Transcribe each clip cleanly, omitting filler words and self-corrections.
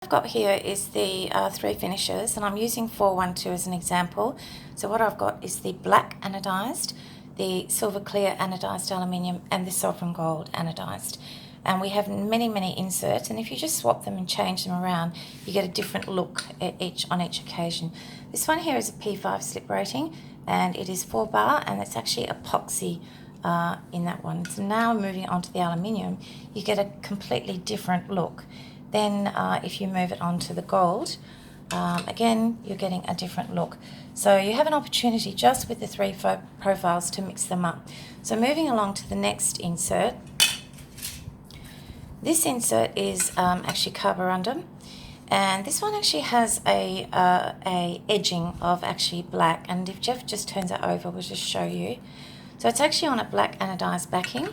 I've got here is the three finishes, and I'm using 412 as an example. So what I've got is the black anodized, the silver clear anodized aluminium, and the sovereign gold anodized. And we have many inserts, and if you just swap them and change them around, you get a different look on each occasion. This one here is a P5 slip rating, and it is 4 bar, and it's actually epoxy in that one. So now moving on to the aluminium, you get a completely different look. Then if you move it on to the gold, again, you're getting a different look. So you have an opportunity just with the three profiles to mix them up. So moving along to the next insert. This insert is actually carborundum, and this one actually has a edging of actually black. And if Jeff just turns it over, we'll just show you. So it's actually on a black anodized backing,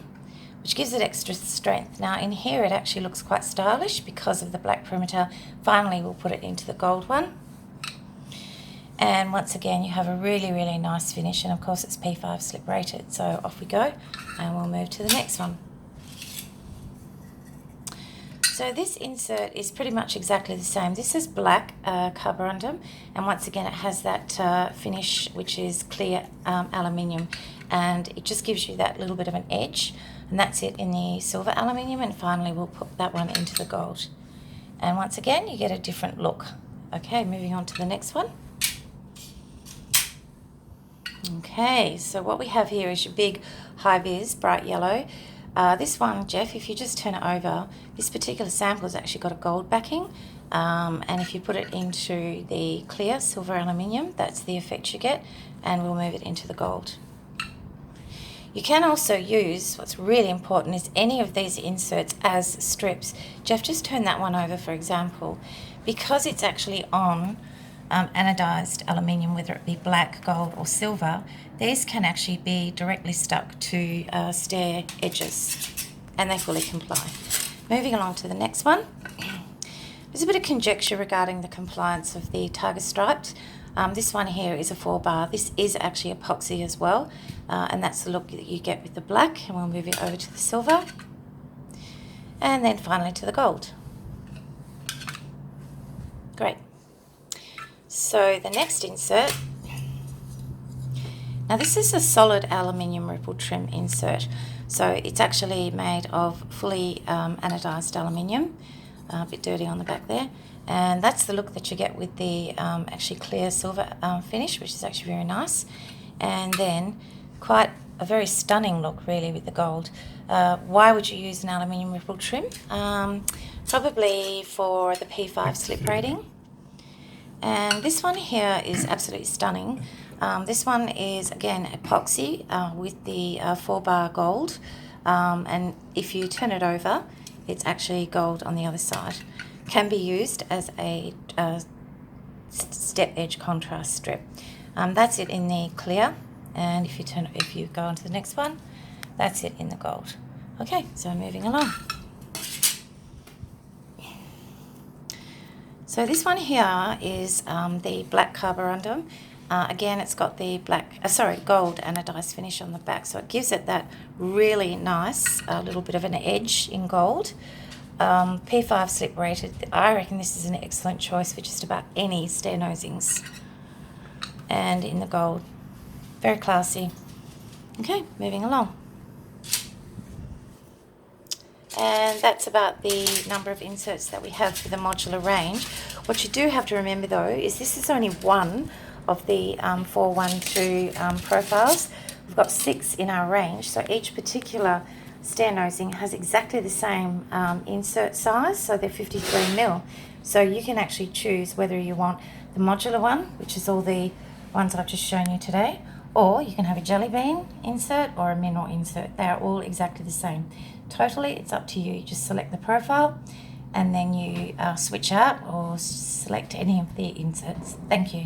which gives it extra strength. Now in here it actually looks quite stylish because of the black perimeter. Finally we'll put it into the gold one. And once again you have a really nice finish, and of course it's P5 slip rated. So off we go, and we'll move to the next one. So this insert is pretty much exactly the same. This is black carborundum, and once again it has that finish which is clear aluminium, and it just gives you that little bit of an edge. And that's it in the silver aluminium, and finally we'll put that one into the gold. And once again you get a different look. Okay, moving on to the next one. Okay, so what we have here is your big high-vis bright yellow. This one, Jeff, if you just turn it over, this particular sample has actually got a gold backing, and if you put it into the clear silver aluminium, that's the effect you get, and we'll move it into the gold. You can also use, what's really important is any of these inserts as strips. Jeff, just turn that one over for example. Because it's actually on anodized aluminium, whether it be black, gold or silver, these can actually be directly stuck to stair edges, and they fully comply. Moving along to the next one. There's a bit of conjecture regarding the compliance of the target stripes. This one here is a 4 bar. This is actually epoxy as well, and that's the look that you get with the black. And we'll move it over to the silver, and then finally to the gold. Great. So the next insert, now this is a solid aluminium ripple trim insert. So it's actually made of fully anodized aluminium, a bit dirty on the back there. And that's the look that you get with the actually clear silver finish, which is actually very nice. And then quite a very stunning look really with the gold. Why would you use an aluminium ripple trim? Probably for the P5 slip rating. And this one here is absolutely stunning. This one is again epoxy with the 4 bar gold, and if you turn it over, it's actually gold on the other side. Can be used as a step edge contrast strip. That's it in the clear, and if you go on to the next one, that's it in the gold. Okay, so moving along. So this one here is the black carborundum. Again, it's got the gold anodized finish on the back, so it gives it that really nice little bit of an edge in gold. P5 slip rated. I reckon this is an excellent choice for just about any stair nosings. And in the gold, very classy. Okay, moving along. And that's about the number of inserts that we have for the modular range. What you do have to remember though is this is only one of the 412 profiles. We've got 6 in our range, so each particular stair nosing has exactly the same insert size, so they're 53mm. So you can actually choose whether you want the modular one, which is all the ones I've just shown you today, or you can have a jelly bean insert or a mineral insert. They are all exactly the same. Totally, it's up to you. You just select the profile and then you switch out or select any of the inserts. Thank you.